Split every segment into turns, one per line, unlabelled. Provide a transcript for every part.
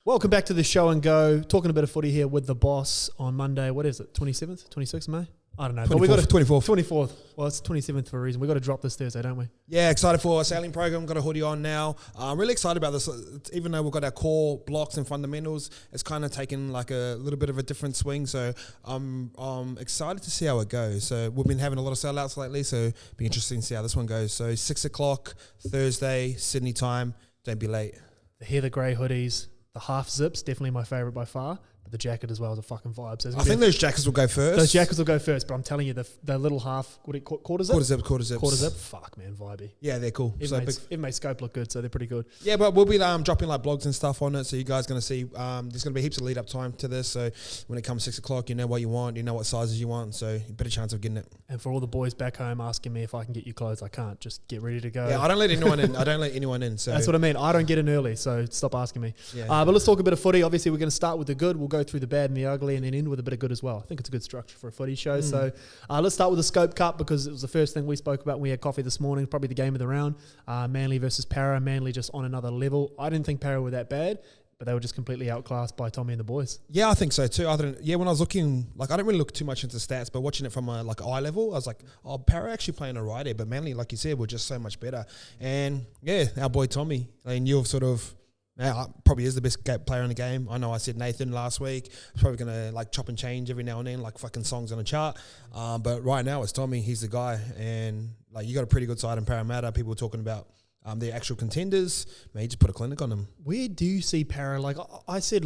Welcome back to the show and go. Talking a bit of footy here with the boss on Monday. What is it? 27th? 26th of May? I don't know.
24th,
but we got
24th.
24th. Well, it's 27th for a reason. We got to drop this Thursday, don't we?
Yeah, excited for our sailing program. Got a hoodie on now. I'm really excited about this. Even though we've got our core blocks and fundamentals, it's kind of taken like a little bit of a different swing. So I'm excited to see how it goes. So we've been having a lot of sellouts lately. So it'll be interesting to see how this one goes. So 6 o'clock Thursday, Sydney time. Don't be late.
The heather grey hoodies, the half zips, definitely my favourite by far. But the jacket as well is a fucking vibe. So
I think those jackets will go first.
Those jackets will go first, but I'm telling you, the little half, quarter zip?
Quarter zips.
Quarter zip? Fuck, man, vibey.
Yeah, they're cool.
It made scope look good, so they're pretty good.
Yeah, but we'll be dropping like blogs and stuff on it, so you guys going to see. There's going to be heaps of lead up time to this, so when it comes 6 o'clock, you know what you want, you know what sizes you want, so a better chance of getting it.
And for all the boys back home asking me if I can get you clothes, I can't. Just get ready to go.
Yeah, I don't let anyone in. So
that's what I mean. I don't get in early, so stop asking me.
Yeah.
But let's talk a bit of footy. Obviously, we're going to start with the good. We'll go through the bad and the ugly, and then end with a bit of good as well. I think it's a good structure for a footy show. So let's start with the Scope Cup because it was the first thing we spoke about when we had coffee this morning. Probably the game of the round. Manly versus Para. Manly just on another level. I didn't think Para were that bad, but they were just completely outclassed by Tommy and the boys. Yeah,
I think so too. When I was looking, like I don't really look too much into stats, but watching it from a eye level, I was like, oh, Para actually playing alright here, but Manly, like you said, were just so much better. And yeah, our boy Tommy, I mean, you've sort of. Now, probably is the best player in the game. I know I said Nathan last week. He's probably going to like chop and change every now and then, like fucking songs on a chart. But right now it's Tommy. He's the guy. And like you got a pretty good side in Parramatta. People were talking about the actual contenders. Man, he just put a clinic on them.
Where do you see Para? Like I said,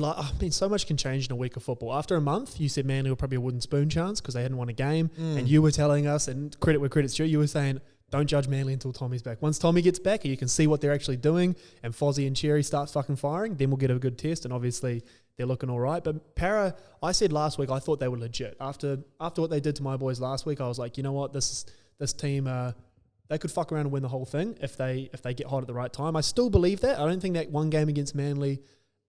so much can change in a week of football. After a month, you said Manly were probably a wooden spoon chance because they hadn't won a game. And you were telling us, and credit where credit's due, you were saying, don't judge Manly until Tommy's back. Once Tommy gets back, you can see what they're actually doing, and Fozzie and Cherry starts fucking firing, then we'll get a good test, and obviously they're looking all right. But Para, I said last week, I thought they were legit. After what they did to my boys last week, I was like, you know what, this team, they could fuck around and win the whole thing if they get hot at the right time. I still believe that. I don't think that one game against Manly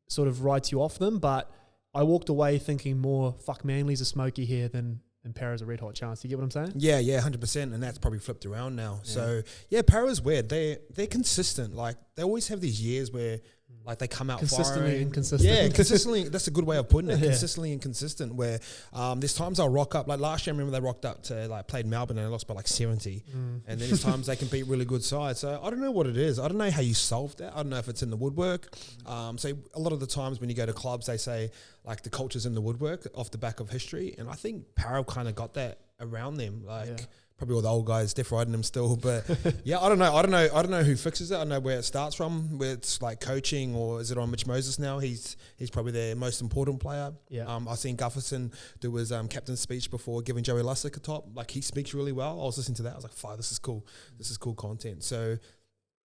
sort of writes you off them, but I walked away thinking more, fuck, Manly's a smoky here than Para's a red hot chance. Do you get what I'm saying?
Yeah, 100%. And that's probably flipped around now. Yeah. So, yeah, Para's weird. They're consistent. Like, they always have these years where, like, they come out
consistently inconsistent.
Yeah, consistently. That's a good way of putting it. Consistently inconsistent. Where there's times I'll rock up. Like, last year, I remember they rocked up to, like, played Melbourne and they lost by, like, 70. And then there's times they can beat really good sides. So, I don't know what it is. I don't know how you solve that. I don't know if it's in the woodwork. So, a lot of the times when you go to clubs, they say, like, the culture's in the woodwork off the back of history. And I think Para kind of got that around them. Like, probably all the old guys death riding them still. But, yeah, I don't know who fixes it. I don't know where it starts from, where it's, like, coaching, or is it on Mitch Moses now? He's probably their most important player.
Yeah.
I've seen Gufferson do his captain's speech before giving Joey Lussick a top. Like, he speaks really well. I was listening to that. I was like, fuck, this is cool. This is cool content. So,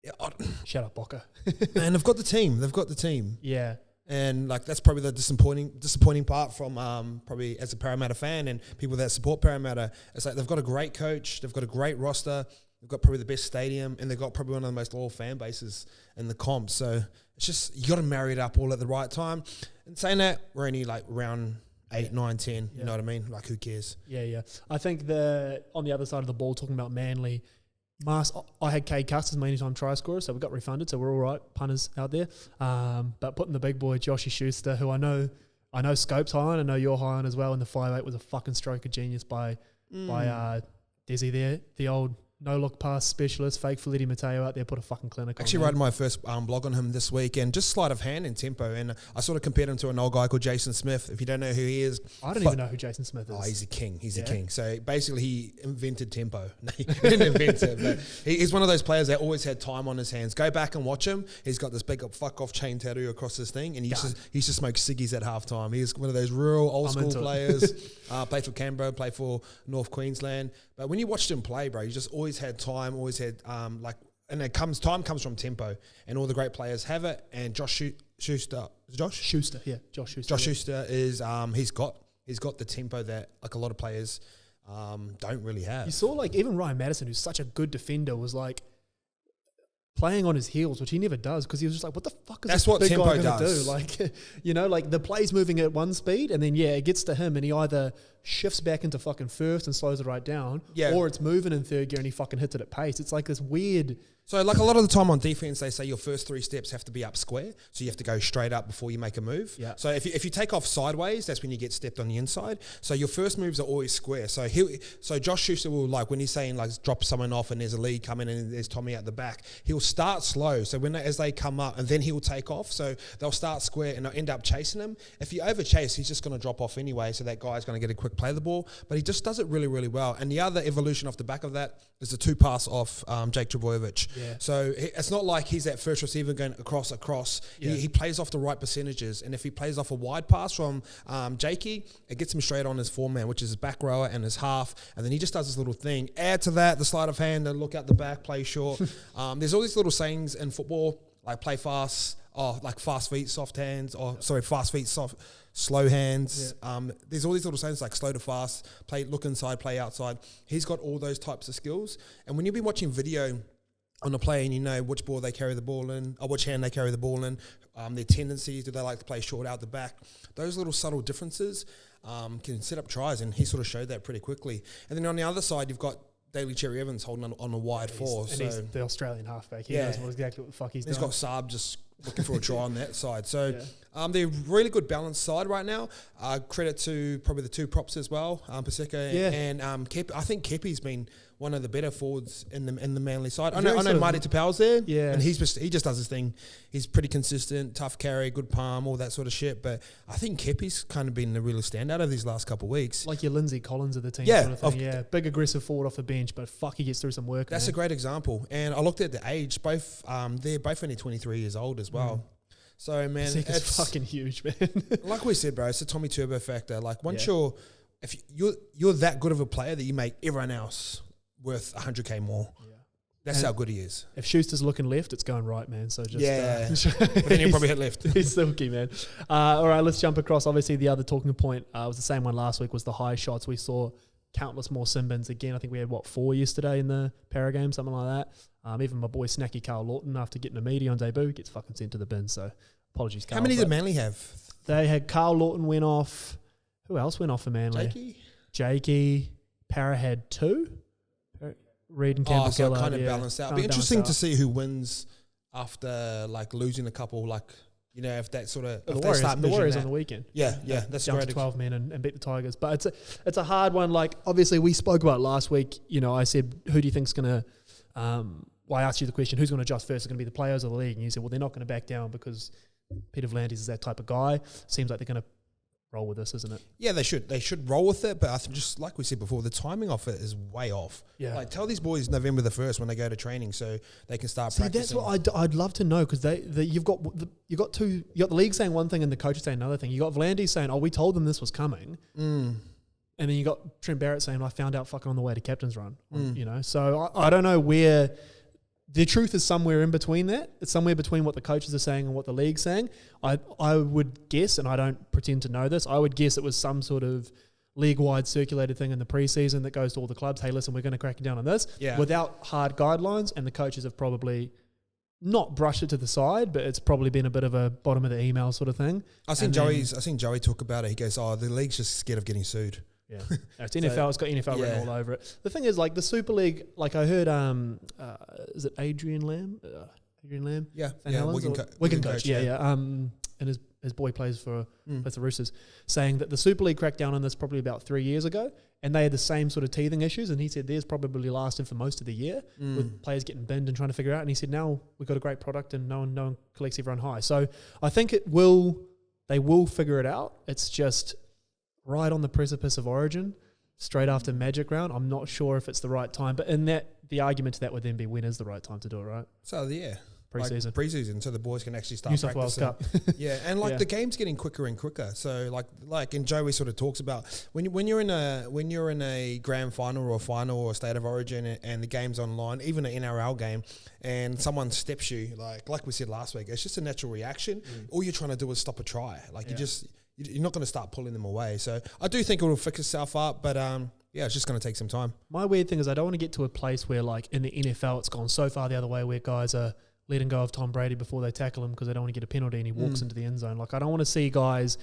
yeah.
Shut up, Boca.
And they've got the team.
Yeah.
And like that's probably the disappointing part from probably as a Parramatta fan and people that support Parramatta. It's like they've got a great coach, they've got a great roster, they've got probably the best stadium, and they've got probably one of the most loyal fan bases in the comp. So it's just you got to marry it up all at the right time. And saying that, we're only like round 8, 9, 10. You know what I mean? Like who cares?
Yeah. I think on the other side of the ball, talking about Manly. I had Cade Cuss as my anytime try scorer, so we got refunded, so we're all right, punters out there. But putting the big boy, Joshy Schuster, who I know Scope's high on, I know you're high on as well, and the 5'8" was a fucking stroke of genius by Desi there, the old no-look pass specialist, fake Felitti Mateo out there, put a fucking clinic on.
Actually, wrote my first blog on him this week, and just sleight of hand and tempo, and I sort of compared him to an old guy called Jason Smith. If you don't know who he is,
I don't even know who Jason Smith is.
Oh, he's a king. He's a king. So basically, he invented tempo. No, he didn't invent it, but he's one of those players that always had time on his hands. Go back and watch him. He's got this big fuck off chain tattoo across his thing, and he used to smoke ciggies at halftime. He's one of those real old school players. Played for Canberra, played for North Queensland. But when you watched him play, bro, you just always had time, always had time comes from tempo, and all the great players have it. And Josh Schuster is he's got the tempo that like a lot of players don't really have.
You saw like even Ryan Madison, who's such a good defender, was like playing on his heels, which he never does, because he was just like, what the fuck is this big guy going to do? Like, you know, like the play's moving at one speed, and then, it gets to him, and he either shifts back into fucking first and slows it right down,
Yeah.
or it's moving in third gear and he fucking hits it at pace. It's like this weird.
So, like a lot of the time on defense, they say your first 3 steps have to be up square. So you have to go straight up before you make a move.
Yeah.
So if you take off sideways, that's when you get stepped on the inside. So your first moves are always square. So Josh Schuster will, like, when he's saying like drop someone off and there's a lead coming and there's Tommy at the back, he'll start slow. So as they come up, and then he'll take off. So they'll start square and they'll end up chasing him. If you over chase, he's just going to drop off anyway. So that guy's going to get a quick play of the ball. But he just does it really, really well. And the other evolution off the back of that is the 2 pass off Jake Trbojevic.
Yeah.
So it's not like he's that first receiver going across.
Yeah.
He plays off the right percentages. And if he plays off a wide pass from Jakey, it gets him straight on his 4-man, which is his back rower and his half. And then he just does this little thing. Add to that the sleight of hand and look out the back, play short. There's all these little sayings in football, like play fast, like fast feet, soft hands, fast feet, slow hands.
Yeah.
There's all these little sayings like slow to fast, look inside, play outside. He's got all those types of skills. And when you've been watching video on a play and you know which ball they carry the ball in, or which hand they carry the ball in, their tendencies, do they like to play short out the back? Those little subtle differences can set up tries, and he sort of showed that pretty quickly. And then on the other side, you've got Daly Cherry Evans holding on a wide 4.
And he's the Australian halfback. He knows exactly what the fuck he's doing.
He's got Saab just looking for a try on that side. So they're a really good balanced side right now. Credit to probably the 2 props as well, Paseka and Kepi. I think Kepi's been one of the better forwards in the Manly side. I know Marty Tapau's there, and he just does his thing. He's pretty consistent, tough carry, good palm, all that sort of shit. But I think Kepi's kind of been the real standout of these last couple of weeks.
Like your Lindsay Collins of the team sort of thing. Big aggressive forward off the bench, but fuck, he gets through some work.
That's a great example. And I looked at the age, they're both only 23 years old as well. So, man,
it's fucking huge, man.
Like we said, bro, it's a Tommy Turbo factor. Like, once you're that good of a player that you make everyone else worth 100K more. Yeah. That's how good he is.
If Schuster's looking left, it's going right, man. So just
but then he'll probably hit left.
He's silky, man. All right, let's jump across. Obviously, the other talking point was the same one last week. Was the high shots. We saw countless more sin bins again. I think we had 4 yesterday in the para game, something like that. Even my boy Snacky Carl Lawton, after getting a meaty on debut, gets fucking sent to the bin. So apologies, Carl.
How many did Manly have?
They had Carl Lawton went off. Who else went off for Manly? Jakey. Para had 2. Reed and Campbell.
So kind of balanced out. It'd be interesting to see who wins after like losing a couple, like, you know, if that sort of
the Warriors on the weekend.
Yeah, that's
jumped to 12 men and beat the Tigers. But it's a hard one. Like, obviously we spoke about it last week. You know, I said, who do you think's gonna I asked you the question, who's gonna adjust first? Is it gonna be the players or the league? And you said, well, they're not gonna back down because Peter V'landys is that type of guy. Seems like they're gonna roll with this, isn't it?
Yeah, they should. They should roll with it, but I think, just like we said before, the timing of it is way off.
Yeah.
Like, tell these boys November the 1st when they go to training so they can start practicing.
That's what I'd love to know, because you've got the league saying one thing and the coach saying another thing. You got V'landys saying, "Oh, we told them this was coming," and then you got Trent Barrett saying, "I found out fucking on the way to captain's run." You know, so I don't know where. The truth is somewhere in between that. It's somewhere between what the coaches are saying and what the league's saying. I would guess, and I don't pretend to know this, I would guess it was some sort of league-wide circulated thing in the preseason that goes to all the clubs, hey, listen, we're going to crack down on this, without hard guidelines, and the coaches have probably not brushed it to the side, but it's probably been a bit of a bottom of the email sort of thing.
I seen Joey talk about it. He goes, the league's just scared of getting sued.
Yeah, it's NFL. It's got NFL written all over it. The thing is, like the Super League, like I heard, is it Adrian Lamb?
Yeah,
Wigan coach. Yeah. And his boy plays for the Roosters, saying that the Super League cracked down on this probably about 3 years ago, and they had the same sort of teething issues. And he said theirs probably lasted for most of the year with players getting binned and trying to figure it out. And he said now we've got a great product and no one collects everyone high. So I think they will figure it out. It's just right on the precipice of Origin, straight after Magic Round. I'm not sure if it's the right time, but in that, the argument to that would then be when is the right time to do it, right?
So
preseason,
like preseason, so the boys can actually start
New South Wales Cup.
Yeah, and the game's getting quicker and quicker. So like and Joey sort of talks about when you're in a grand final or a final or a state of origin and the game's online, even an NRL game, and someone steps you, like we said last week, it's just a natural reaction. All you're trying to do is stop a try. You're not going to start pulling them away. So I do think it will fix itself up, but it's just going to take some time.
My weird thing is I don't want to get to a place where, like, in the NFL, it's gone so far the other way where guys are letting go of Tom Brady before they tackle him because they don't want to get a penalty and he walks into the end zone. Like, I don't want to see guys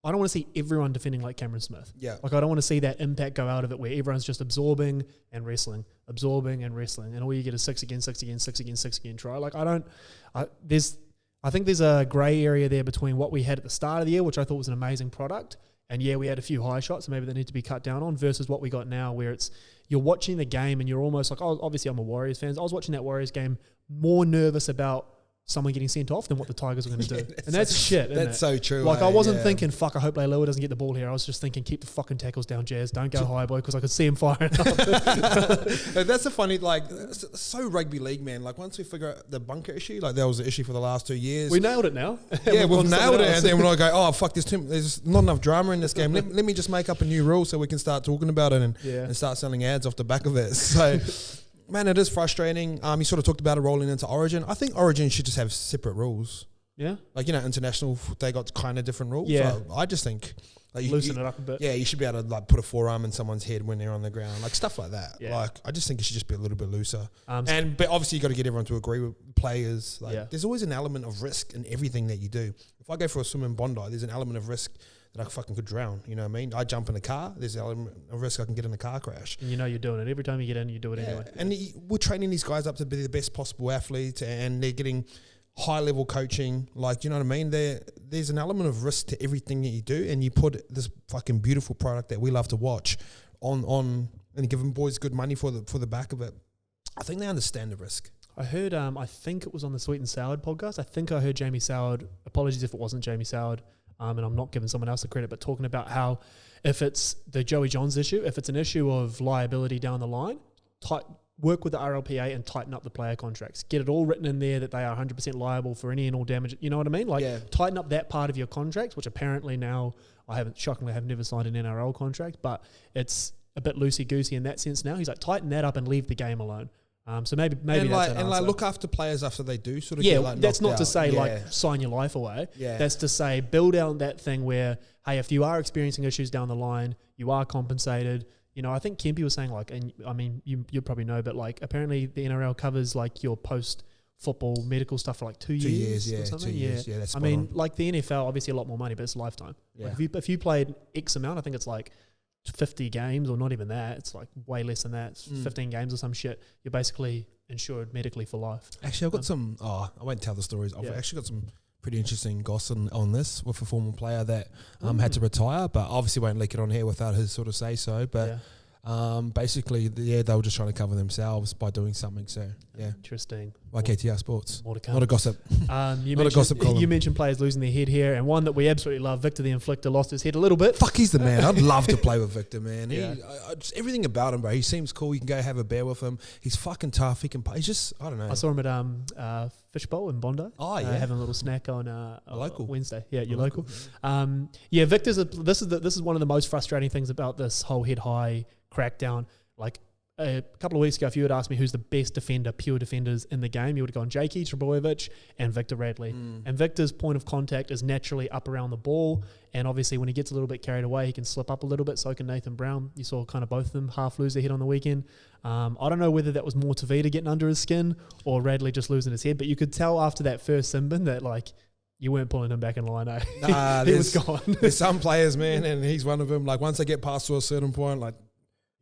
I don't want to see everyone defending like Cameron Smith.
Yeah.
Like I don't want to see that impact go out of it where everyone's just absorbing and wrestling, and all you get is 6 again, 6 again, 6 again, 6 again try. Like I think there's a grey area there between what we had at the start of the year, which I thought was an amazing product, and yeah, we had a few high shots, and maybe they need to be cut down on, versus what we got now, where it's you're watching the game and you're almost like, oh, obviously I'm a Warriors fan. I was watching that Warriors game more nervous about someone getting sent off than what the Tigers are going to do. And that's shit, isn't
That's so true.
Like, I wasn't thinking, fuck, I hope Leilua doesn't get the ball here. I was just thinking, keep the fucking tackles down, Jazz. Don't go high, boy, because I could see him firing up.
That's a funny, like, so rugby league, man. Like, once we figure out the bunker issue, like, that was the issue for the last 2 years.
We nailed it now.
Yeah, we've nailed it. And then when I go, oh, fuck, there's not enough drama in this game. Let me just make up a new rule so we can start talking about it and start selling ads off the back of it. So... Man, it is frustrating. You sort of talked about it rolling into Origin. I think Origin should just have separate rules.
Yeah.
Like, international, they got kind of different rules.
Yeah.
So I just think... Like
loosen it up a bit.
Yeah, you should be able to like put a forearm in someone's head when they're on the ground. Like stuff like that.
Yeah.
Like, I just think it should just be a little bit looser. But obviously you got to get everyone to agree with players. Like, there's always an element of risk in everything that you do. If I go for a swim in Bondi, there's an element of risk that I fucking could drown. You know what I mean? I jump in a car, there's an element of risk I can get in a car crash.
And you're doing it. Every time you get in, you do it anyway.
And we're training these guys up to be the best possible athletes, and they're getting high-level coaching. Like, you know what I mean? There's an element of risk to everything that you do, and you put this fucking beautiful product that we love to watch on and give them boys good money for the back of it. I think they understand the risk.
I heard, I think it was on the Sweet and Soured podcast. I think I heard Jamie Soured, apologies if it wasn't Jamie Soured, and I'm not giving someone else the credit, but talking about how if it's the Joey Johns issue, if it's an issue of liability down the line, work with the RLPA and tighten up the player contracts. Get it all written in there that they are 100% liable for any and all damage. You know what I mean? Like, tighten up that part of your contracts, which apparently now, shockingly, I have never signed an NRL contract, but it's a bit loosey-goosey in that sense now. He's like, tighten that up and leave the game alone. So maybe
and
that's
like,
an answer.
look after players after they do sort of
get
like
that's not
out.
to say like sign your life away. That's to say build out that thing where, hey, if you are experiencing issues down the line, you are compensated. You know, I think Kempy was saying like, and I mean you probably know, but like apparently the NRL covers like your post football medical stuff for like 2 years.
2 years,
or something.
2 years. Yeah, that's
I mean, like the NFL, obviously a lot more money, but it's a lifetime.
Yeah.
Like if you played X amount, I think it's like 50 games or not even that. It's like way less than that. It's 15 games or some shit. You're basically insured medically for life.
Actually, I've got some... I won't tell the stories. I've actually got some pretty interesting gossip on this with a former player that had to retire, but obviously won't leak it on here without his sort of say-so. But basically, they were just trying to cover themselves by doing something. So, yeah.
Interesting.
YKTR Sports.
More to come.
Not a gossip.
Not a gossip column. You mentioned players losing their head here, and one that we absolutely love, Victor the Inflictor, lost his head a little bit.
Fuck, he's the man. I'd love to play with Victor, man. Just everything about him, bro. He seems cool. You can go have a beer with him. He's fucking tough. He can play. He's just, I don't know.
I saw him at Fishbowl in Bondi.
Oh, yeah.
Having a little snack on
local
Wednesday. Yeah, you're local. Victor's this is one of the most frustrating things about this whole head high crackdown. Like a couple of weeks ago, if you had asked me who's the best defender, pure defenders in the game, you would have gone Jakey Trebojevic and Victor Radley. And Victor's point of contact is naturally up around the ball, and obviously when he gets a little bit carried away, he can slip up a little bit. So can Nathan Brown. You saw kind of both of them half lose their head on the weekend. I don't know whether that was more Tavita getting under his skin or Radley just losing his head, but you could tell after that first sin bin that like you weren't pulling him back in line, eh?
Nah,
he was gone.
There's some players, man, and he's one of them. Like once they get past to a certain point, like,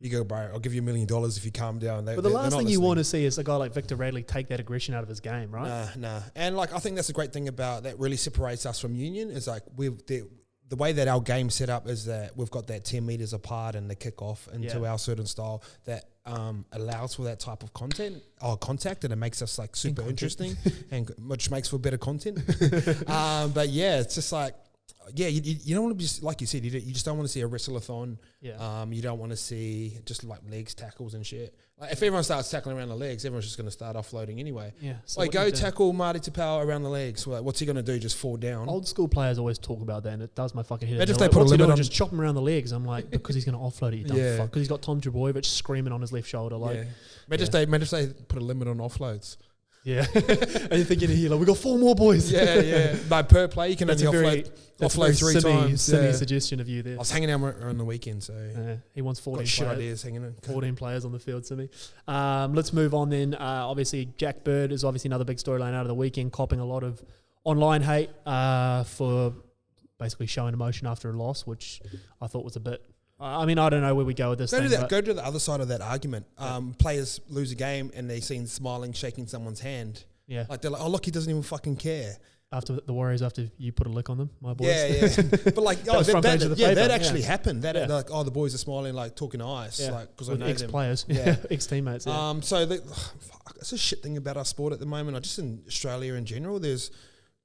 you go, bro, I'll give you $1 million if you calm down.
But the last thing you want to see is a guy like Victor Radley take that aggression out of his game, right?
Nah. And like, I think that's a great thing about that really separates us from Union is like the way that our game's set up is that we've got that 10 meters apart and the kick off into our certain style that allows for that type of contact, and it makes us like super interesting and which makes for better content. But yeah, it's just like, you don't want to be just, like you said, you just don't want to see a wrestle-a-thon. You don't want to see just like legs tackles and shit. Like if everyone starts tackling around the legs, everyone's just going to start offloading anyway. So like go tackle Marty Tapau around the legs. Well, what's he going to do? Just fall down?
Old school players always talk about that, and it does my fucking head.
Imagine if they put a limit on,
just chop him around the legs. I'm like, because he's going to offload it. You dumb fuck. Because he's got Tom Trebojevic screaming on his left shoulder. Like,
imagine if they put a limit on offloads.
Yeah, and you're thinking here, like, we got 4 more boys.
No, per play you can only offload 3 times.
Silly suggestion of you there.
I was hanging out on the weekend, so
he wants 14
got shit ideas hanging in.
14 players on the field, Simi. Let's move on then. Obviously, Jack Bird is obviously another big storyline out of the weekend, copping a lot of online hate for basically showing emotion after a loss, which I thought was a bit. I mean, I don't know where we go with this.
Go to the other side of that argument. Players lose a game and they seen smiling, shaking someone's hand.
Yeah,
like they're like, oh look, he doesn't even fucking care.
After the Warriors, after you put a lick on them, my boys.
Yeah. But like, that actually happened. That like, oh, the boys are smiling, like talking ice, like because I know
ex-players, ex-teammates.
So it's a shit thing about our sport at the moment. Just in Australia in general, there's,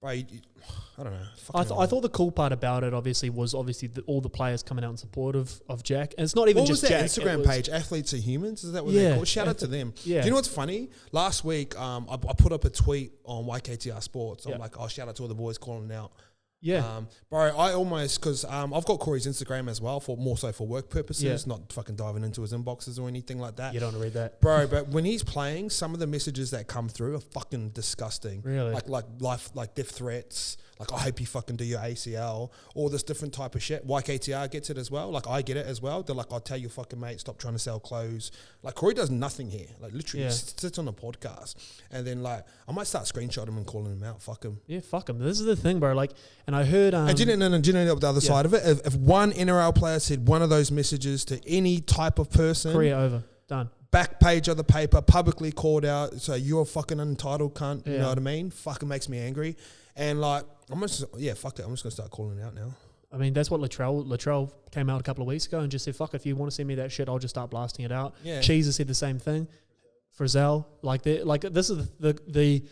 bro, I don't know.
I thought the cool part about it, obviously, was all the players coming out in support of Jack, and it's not even just Jack.
What was that Instagram page? Athletes Are Humans? Is that what they're called? Shout out to them. Yeah. Do you know what's funny? Last week, I put up a tweet on YKTR Sports. I'm like, oh, shout out to all the boys calling out.
Yeah.
Bro, I almost, because I've got Corey's Instagram as well, for more so for work purposes, not fucking diving into his inboxes or anything like that.
You don't want to read that.
Bro, but when he's playing, some of the messages that come through are fucking disgusting.
Really?
Like death threats. Like, I hope you fucking do your ACL. All this different type of shit. YKTR gets it as well. Like, I get it as well. They're like, I'll tell your fucking mate, stop trying to sell clothes. Like, Corey does nothing here. Like, literally, he sits on a podcast. And then, like, I might start screenshotting him and calling him out. Fuck him.
Yeah, fuck him. This is the thing, bro. Like, and I heard...
and do you know the other side of it? If one NRL player said one of those messages to any type of person...
Career over. Done.
Back page of the paper, publicly called out, so you're a fucking entitled cunt. You know what I mean? Fucking makes me angry. And, like... fuck it. I'm just going to start calling it out now.
I mean, that's what Latrell came out a couple of weeks ago and just said, fuck, if you want to send me that shit, I'll just start blasting it out. Yeah. Cheese has said the same thing. Frizzell, this is the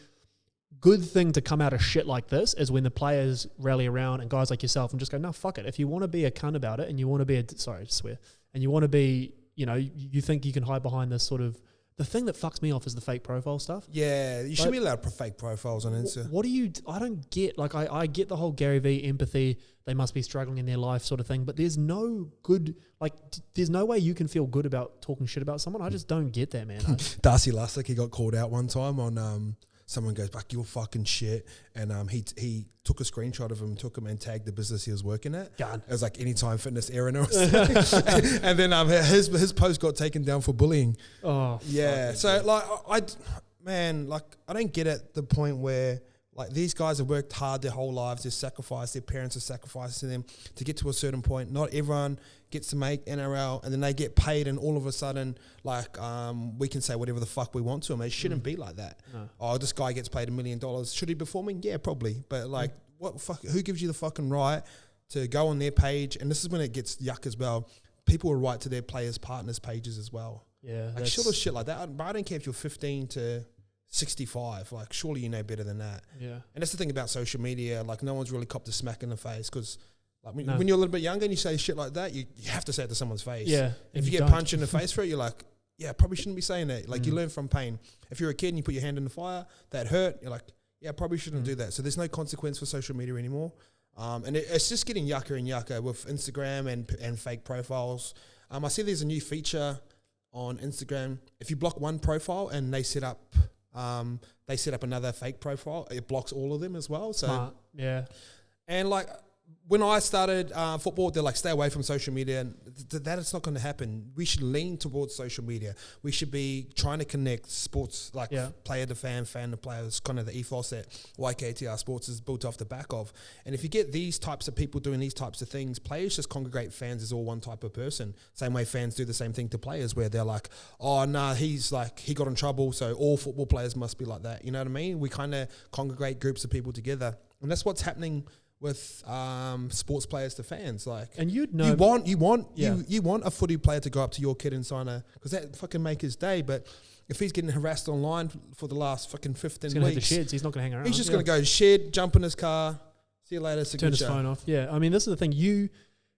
good thing to come out of shit like this is when the players rally around and guys like yourself and just go, no, fuck it. If you want to be a cunt about it and you want to be and you want to be, you think you can hide behind this sort of... The thing that fucks me off is the fake profile stuff. Yeah,
you shouldn't be allowed to put fake profiles on Insta.
What do you... I don't get... Like, I get the whole Gary V empathy, they must be struggling in their life sort of thing, but there's no good... Like, there's no way you can feel good about talking shit about someone. I just don't get that, man.
Darcy Lussick, he got called out one time on... someone goes, "Fuck, you're fucking shit," and he took a screenshot of him, took him and tagged the business he was working at.
Gun.
It was like Anytime Fitness Aaron or something. And then his post got taken down for bullying.
Oh,
yeah. So like I don't get at the point where like these guys have worked hard their whole lives, they've sacrificed, their parents have sacrificed to them to get to a certain point. Not everyone gets to make NRL and then they get paid and all of a sudden like we can say whatever the fuck we want to them. It shouldn't be like that. No. Oh, this guy gets paid $1 million. Should he be performing? Yeah, probably. But like what fuck, who gives you the fucking right to go on their page? And this is when it gets yuck as well. People will write to their players' partners' pages as well.
Yeah.
Like shit like that. I don't care if you're 15 to 65, like surely you know better than that.
Yeah.
And that's the thing about social media, like no one's really copped a smack in the face because like when you're a little bit younger and you say shit like that, you have to say it to someone's face.
Yeah.
If you get punched in the face for it, you're like, yeah, probably shouldn't be saying that. Like you learn from pain. If you're a kid and you put your hand in the fire, that hurt, you're like, yeah, probably shouldn't do that. So there's no consequence for social media anymore. And it's just getting yucker and yucker with Instagram and fake profiles. I see there's a new feature on Instagram. If you block one profile and they set up another fake profile, it blocks all of them as well. So
smart. Yeah.
And like when I started football, they're like, stay away from social media. And that is not going to happen. We should lean towards social media. We should be trying to connect sports, like player to fan, fan to player. It's kind of the ethos that YKTR Sports is built off the back of. And if you get these types of people doing these types of things, players just congregate fans as all one type of person. Same way fans do the same thing to players where they're like, oh, nah, he's like, he got in trouble, so all football players must be like that. You know what I mean? We kind of congregate groups of people together. And that's what's happening with sports players to fans, like,
and you'd know
you want a footy player to go up to your kid and sign a, because that fucking make his day. But if he's getting harassed online for the last fucking 15
weeks,
hit the
sheds. He's not going to hang around.
He's just going to go shed, jump in his car, see you later, signature.
Turn his phone off. Yeah, I mean, this is the thing. You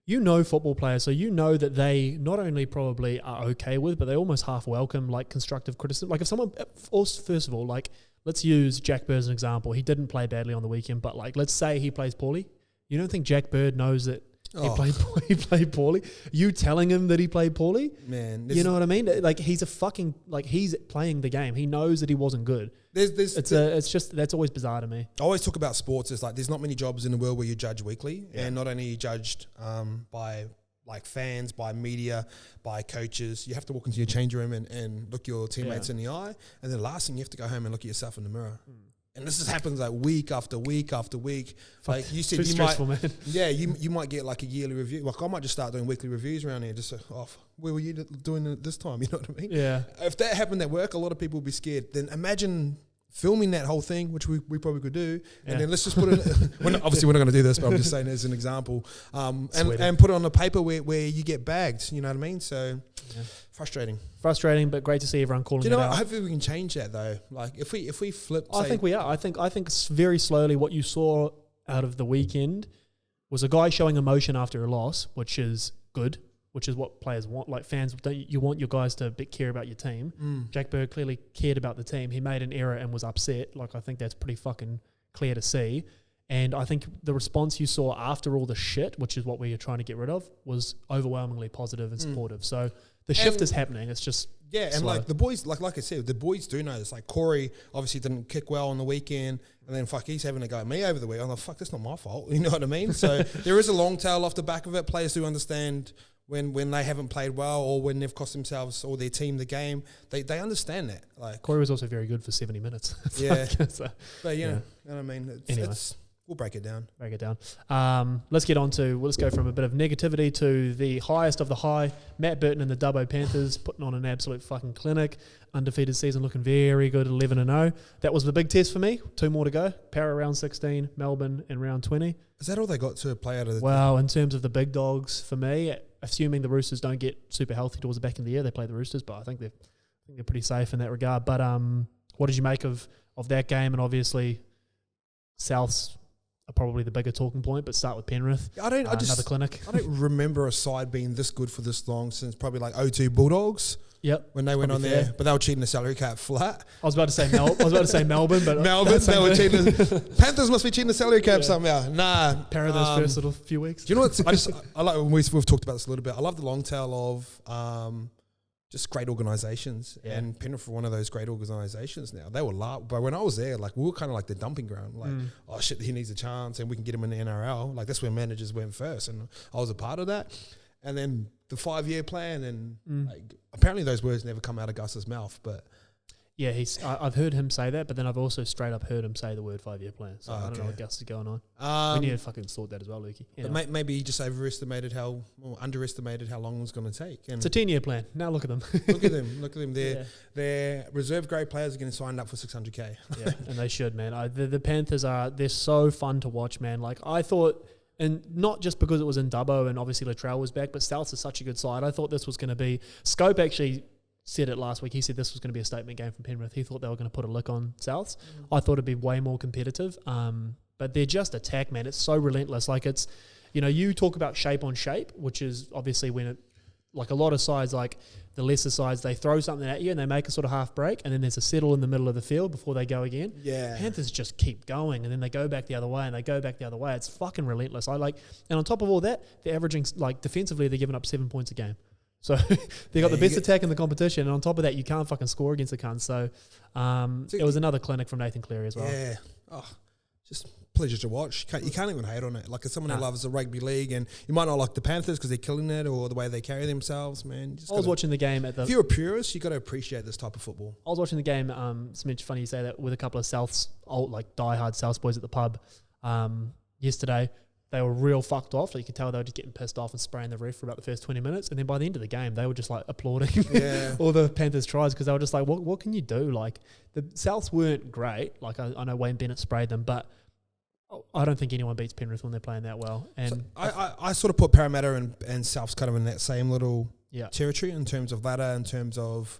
know football players, so you know that they not only probably are okay with, but they almost half welcome like constructive criticism. Like if someone, first of all, like let's use Jack Bird as an example. He didn't play badly on the weekend, but like let's say he plays poorly. You don't think Jack Bird knows that he played poorly? You telling him that he played poorly?
Man.
You know what I mean? Like he's he's playing the game. He knows that he wasn't good. It's just, that's always bizarre to me.
I always talk about sports. It's like there's not many jobs in the world where you judge weekly. Yeah. And not only are you judged by like fans, by media, by coaches. You have to walk into your change room and look your teammates in the eye. And then the last thing, you have to go home and look at yourself in the mirror. And this just happens like week after week after week.
Fuck,
like you said,
too
you
stressful,
might,
man.
yeah, you might get like a yearly review. Like I might just start doing weekly reviews around here. Just where were you doing it this time? You know what I mean?
Yeah.
If that happened at work, a lot of people would be scared. Then imagine filming that whole thing, which we probably could do, and then let's just put it. Obviously, we're not going to do this, but I'm just saying as an example, and put it on a paper where you get bagged. You know what I mean? So frustrating, but great to see everyone calling it out. Hopefully, we can change that though. Like if we flip,
I think we are. I think very slowly what you saw out of the weekend was a guy showing emotion after a loss, which is good. Which is what players want. Like fans, you want your guys to care about your team. Jack Berg clearly cared about the team. He made an error and was upset. Like I think that's pretty fucking clear to see. And I think the response you saw after all the shit, which is what we are trying to get rid of, was overwhelmingly positive and supportive. So the shift is happening. It's just
and like the boys, like I said, the boys do know this. Like Corey obviously didn't kick well on the weekend, and then he's having a go at me over the week. I'm like, that's not my fault. You know what I mean? So there is a long tail off the back of it. Players do understand when they haven't played well or when they've cost themselves or their team the game, they understand that. Like
Corey was also very good for 70 minutes.
But you know what I mean? We'll break it down.
Let's go from a bit of negativity to the highest of the high. Matt Burton and the Dubbo Panthers putting on an absolute fucking clinic. Undefeated season, looking very good, 11-0. That was the big test for me. 2 more to go. Para round 16, Melbourne in round 20.
Is that all they got to play out of the
Well, in terms of the big dogs, for me, assuming the Roosters don't get super healthy towards the back of the year, they play the Roosters, but I think they're pretty safe in that regard. But what did you make of that game? And obviously, Souths are probably the bigger talking point, but start with Penrith. Another clinic.
I don't remember a side being this good for this long since probably like 02 Bulldogs.
Yep.
When they went on fair. There, but they were cheating the salary cap flat.
I was about to say Melbourne, but
they were cheating. Panthers must be cheating the salary cap somehow. Nah.
Para those first little few weeks.
Do you know what? I like when we've talked about this a little bit. I love the long tail of just great organisations, and Penrith were one of those great organisations. Now they were but when I was there, like we were kind of like the dumping ground. Like, oh shit, he needs a chance, and we can get him in the NRL. Like that's where managers went first, and I was a part of that. And then the 5-year plan, and like, apparently those words never come out of Gus's mouth, but.
Yeah, I've heard him say that, but then I've also straight up heard him say the word 5-year plan. So I don't know what Gus is going on. We need to fucking sort that as well, Lukey.
Anyway. But maybe he just underestimated how long it was going to take. And
it's a 10-year plan. Now look at them.
Look at them. Their reserve grade players are getting signed up for $600K.
Yeah, and they should, man. The Panthers they're so fun to watch, man. Like I thought. And not just because it was in Dubbo and obviously Latrell was back, but Souths is such a good side. I thought this was going to be... Scope actually said it last week. He said this was going to be a statement game from Penrith. He thought they were going to put a lick on Souths. I thought it'd be way more competitive. But they're just attack, man. It's so relentless. Like it's... you talk about shape on shape, which is obviously when it... Like a lot of sides, like the lesser sides, they throw something at you and they make a sort of half break, and then there's a settle in the middle of the field before they go again.
Yeah.
Panthers just keep going, and then they go back the other way, and they go back the other way. It's fucking relentless. And on top of all that, they're averaging, like defensively, they're giving up 7 points a game. So they got the best attack in the competition, and on top of that, you can't fucking score against the cunts. So it was another clinic from Nathan Cleary as well.
Yeah. Oh, just pleasure to watch. You can't even hate on it. Like as someone who loves the rugby league, and you might not like the Panthers because they're killing it or the way they carry themselves, man.
I was watching the game at the...
If you're a purist, you got to appreciate this type of football.
I was watching the game, it's funny you say that, with a couple of Souths, diehard Souths boys at the pub yesterday. They were real fucked off. Like you could tell they were just getting pissed off and spraying the ref for about the first 20 minutes. And then by the end of the game, they were just like applauding all the Panthers tries because they were just like, what can you do? Like the Souths weren't great. Like I know Wayne Bennett sprayed them, but I don't think anyone beats Penrith when they're playing that well. And
so I sort of put Parramatta and Souths kind of in that same little territory in terms of ladder, in terms of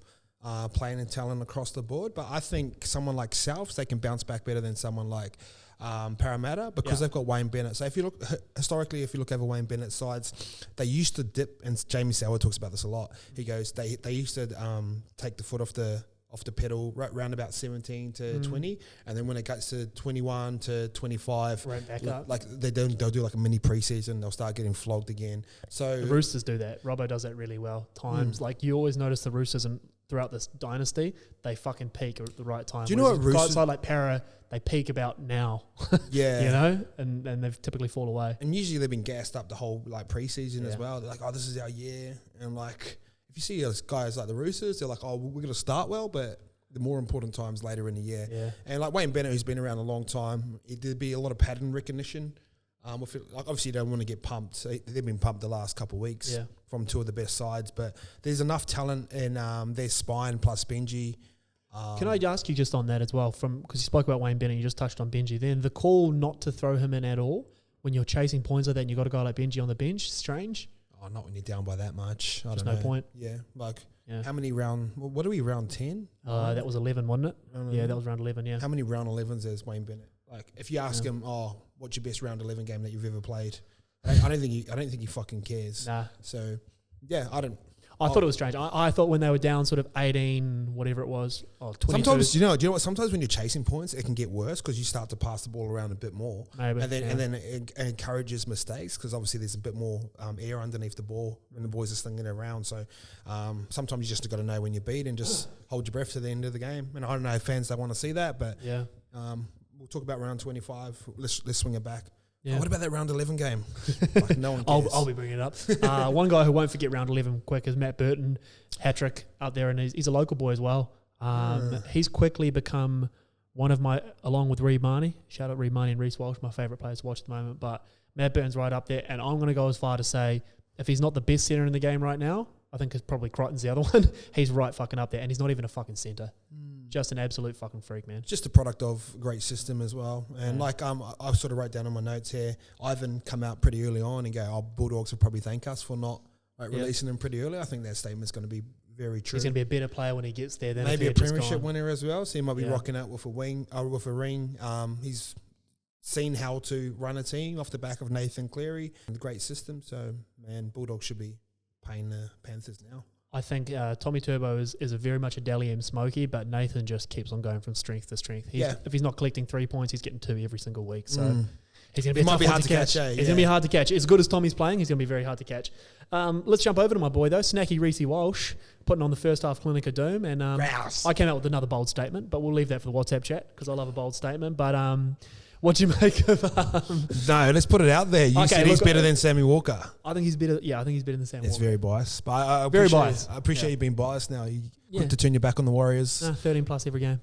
playing and talent across the board. But I think someone like Souths, they can bounce back better than someone like Parramatta because they've got Wayne Bennett. So if you look historically, if you look over Wayne Bennett's sides, they used to dip, and Jamie Sauer talks about this a lot. He goes, they used to take the foot off the pedal right around about 17 to 20, and then when it gets to 21 to 25,
right back up.
Like they'll do like a mini preseason. They'll start getting flogged again. So
the Roosters do that. Robbo does that really well. Like you always notice the Roosters throughout this dynasty, they fucking peak at the right time.
Do you know what Roosters...
Side like Para, they peak about now.
Yeah.
And they've typically fall away.
And usually they've been gassed up the whole like preseason as well. They're like, oh, this is our year. And like, if you see those guys like the Roosters, they're like, oh, we're going to start well, but the more important times later in the year.
Yeah.
And like Wayne Bennett, who's been around a long time, there'd be a lot of pattern recognition. Like obviously you don't want to get pumped. They've been pumped the last couple of weeks from two of the best sides, but there's enough talent in their spine plus Benji.
Can I ask you just on that as well, because you spoke about Wayne Bennett, you just touched on Benji then, the call not to throw him in at all when you're chasing points like that and you got a guy like Benji on the bench, strange?
Oh, not when you're down by that much. I
Just
don't
no
know.
point.
Yeah, how many what are we, round 10?
That was 11, wasn't it? Yeah, that was round 11, yeah.
How many round 11s is Wayne Bennett? Like, if you ask him, what's your best round 11 game that you've ever played? I don't think he fucking cares.
Nah.
So, yeah,
I thought it was strange. I thought when they were down sort of 18, whatever it was, 22.
Sometimes, do you know what? Sometimes when you're chasing points, it can get worse because you start to pass the ball around a bit more.
Maybe,
and then it encourages mistakes because obviously there's a bit more air underneath the ball when the boys are slinging it around. So sometimes you just got to know when you beat and just hold your breath to the end of the game. And I don't know if fans don't want to see that, but we'll talk about round 25. Let's swing it back. Yeah. What about that round 11 game? Like, no one cares.
I'll be bringing it up. One guy who won't forget round 11 quick is Matt Burton, hat-trick out there, and he's a local boy as well. He's quickly become one of my, along with Reed Marnie, shout out Reed Marnie and Reece Walsh, my favourite players to watch at the moment, but Matt Burton's right up there, and I'm going to go as far to say if he's not the best centre in the game right now, I think it's probably Crichton's the other one, he's right fucking up there, and he's not even a fucking centre. Just an absolute fucking freak, man.
Just a product of a great system as well. And I sort of wrote down on my notes here, Ivan come out pretty early on and go, Bulldogs will probably thank us for not releasing him pretty early. I think that statement's going to be very true.
He's going to be a better player when he gets there than
maybe a premiership winner as well. So he might be rocking out with a ring. He's seen how to run a team off the back of Nathan Cleary. The great system. So, man, Bulldogs should be paying the Panthers now.
I think Tommy Turbo is a very much a Dally M Smokey, but Nathan just keeps on going from strength to strength. If he's not collecting 3 points, he's getting 2 every single week. So he's going to be hard to catch. He's going to be hard to catch. As good as Tommy's playing, he's going to be very hard to catch. Let's jump over to my boy, though, Snacky Reece Walsh, putting on the first half Clinic of Doom. And I came out with another bold statement, but we'll leave that for the WhatsApp chat because I love a bold statement. But what do you make of...
No, let's put it out there. You said he's better than Sammy Walker.
I think he's better. Yeah, I think he's better than Sammy Walker.
It's very biased. But I appreciate you being biased now. You got to turn your back on the Warriors.
13 plus every game.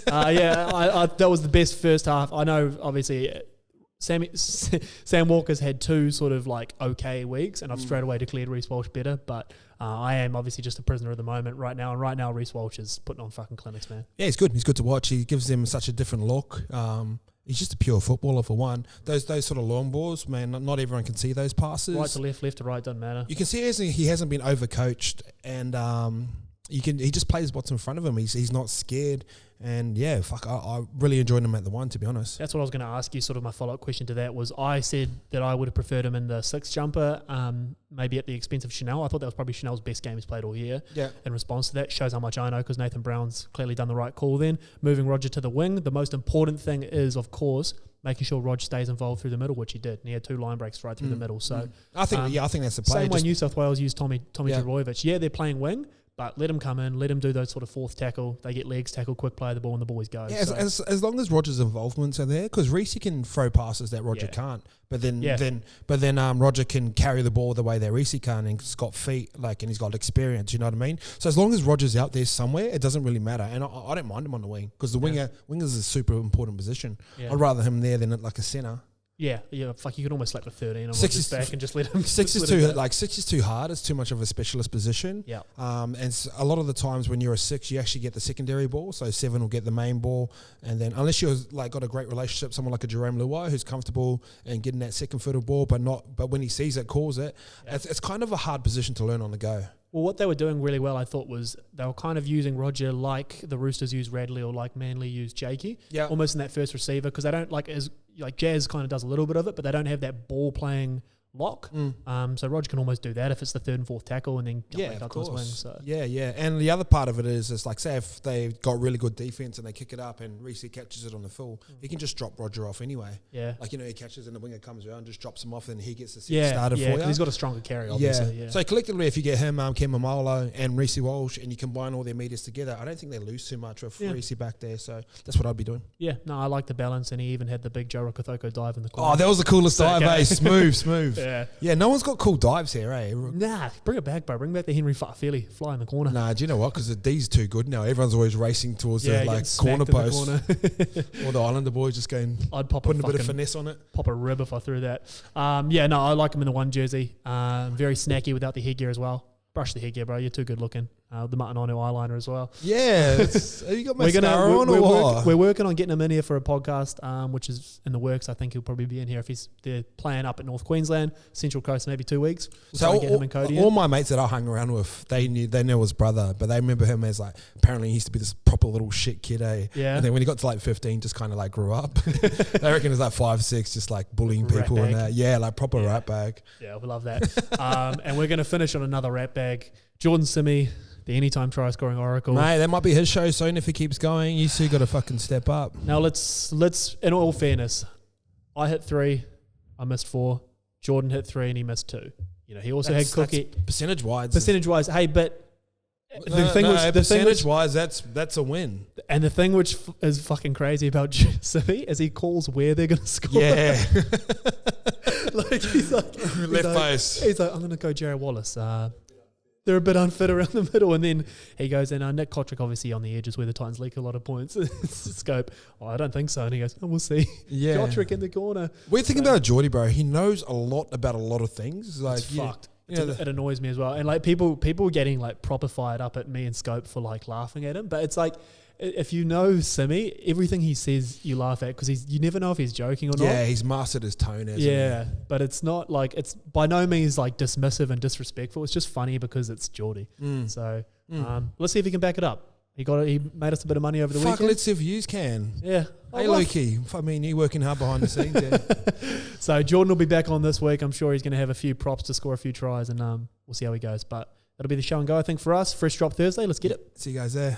That was the best first half. I know, obviously, Sam Walker's had 2 sort of like okay weeks, and I've straight away declared Reece Walsh better, but I am obviously just a prisoner of the moment right now, and right now Reece Walsh is putting on fucking clinics, man. Yeah,
he's good. He's good to watch. He gives them such a different look. He's just a pure footballer for one. Those sort of long balls, man, not everyone can see those passes.
Right to left to right, doesn't matter.
You can see he hasn't been overcoached, and he just plays what's in front of him. He's not scared, and I really enjoyed him at the one, to be honest.
That's what I was going to ask you. Sort of my follow up question to that was, I said that I would have preferred him in the 6 jumper, maybe at the expense of Chanel. I thought that was probably Chanel's best game he's played all year.
Yeah.
In response to that, shows how much I know because Nathan Brown's clearly done the right call. Then moving Roger to the wing, the most important thing is, of course, making sure Rog stays involved through the middle, which he did. And he had 2 line breaks right through the middle. So
I think that's the play.
Same way New South Wales used Tommy Trbojevic. Yeah, they're playing wing, but let him come in, let him do those sort of 4th tackle. They get legs, tackle, quick play the ball, and the boys go.
Yeah, as long as Roger's involvements are there, because Reece can throw passes that Roger can't. But then Roger can carry the ball the way that Reece can, and he's got feet, and he's got experience. You know what I mean? So as long as Roger's out there somewhere, it doesn't really matter. And I don't mind him on the wing because the winger is a super important position. Yeah. I'd rather him there than like a centre.
Yeah. Fuck, you could almost slap the 13 on his back and just let him.
6 is too hard. It's too much of a specialist position.
Yeah.
And a lot of the times when you're a 6, you actually get the secondary ball. So 7 will get the main ball, and then unless you're got a great relationship, someone like a Jerome Luai who's comfortable and getting that second footed ball, but when he sees it, calls it. Yeah. It's kind of a hard position to learn on the go.
Well, what they were doing really well, I thought, was they were kind of using Roger like the Roosters used Radley or like Manly used Jakey, almost in that first receiver, because they don't like Jazz kind of does a little bit of it, but they don't have that ball playing lock. So Roger can almost do that if it's the 3rd and 4th tackle, and then come back up to his wing. So.
Yeah. And the other part of it is like, say if they've got really good defense and they kick it up and Reece catches it on the full, he can just drop Roger off anyway.
Yeah.
He catches and the winger comes around, just drops him off, and he gets the set started for you.
He's got a stronger carry, obviously. Yeah.
So collectively, if you get him, Ken Mamolo and Reece Walsh, and you combine all their meters together, I don't think they lose too much with Reece back there. So that's what I'd be doing. Yeah.
No, I like the balance, and he even had the big Joe Rokothoko dive in the corner.
Oh, that was the coolest dive, eh? Smooth. Yeah, no one's got cool dives here, eh?
Nah, bring it back, bro. Bring back the Henry Fa'afili fly in the corner.
Nah, do you know what? Because the D's too good now. Everyone's always racing towards the like corner post. Or the Islander boys just going,
I'd pop
putting a bit of finesse on it.
Pop a rib if I threw that. I like him in the 1 jersey. Very snacky without the headgear as well. Brush the headgear, bro. You're too good looking. The Mutton Anu eyeliner as well.
Yeah. Have you got mascara on or what?
We're working on getting him in here for a podcast, which is in the works. I think he'll probably be in here if they're playing up at North Queensland, Central Coast, maybe 2 weeks.
So all my mates that I hung around with, they knew his brother, but they remember him as like, apparently he used to be this proper little shit kid, eh?
Yeah.
And then when he got to like 15, just kind of like grew up. They reckon it's like 5, 6, just like bullying people and that. Yeah, like proper rat bag.
Yeah, we love that. And we're going to finish on another rat bag. Jordan Simi, the anytime try scoring oracle.
Mate, that might be his show soon if he keeps going. You two got to fucking step up.
Now let's in all fairness, I hit 3, I missed 4. Jordan hit 3 and he missed 2. You know, he also had Cookie.
Percentage wise,
hey, but
percentage wise, that's a win.
And the thing which is fucking crazy about Simi is he calls where they're gonna score.
Yeah,
like he's like
left face.
He's like, I'm gonna go Jared Wallace. They're a bit unfit around the middle, and then he goes in. Nick Kotrick obviously on the edges where the Titans leak a lot of points. Scope, I don't think so. And he goes, we'll see.
Yeah,
Kotrick in the corner.
We're thinking about Geordie, bro. He knows a lot about a lot of things. Like,
it's fucked. It annoys me as well. And like people getting like proper fired up at me and Scope for like laughing at him. But it's like, if you know Simi, everything he says you laugh at because you never know if he's joking or not.
Yeah, he's mastered his tone.
Yeah, but it's not like, it's by no means like dismissive and disrespectful. It's just funny because it's Geordie. So let's see if he can back it up. He made us a bit of money over the weekend.
Let's see if you can.
Yeah.
Hey, Loki. I mean, you're working hard behind the scenes. Yeah.
So Jordan will be back on this week. I'm sure he's going to have a few props to score a few tries, and we'll see how he goes. But that'll be the show and go, I think, for us. Fresh drop Thursday. Let's get it.
See you guys there.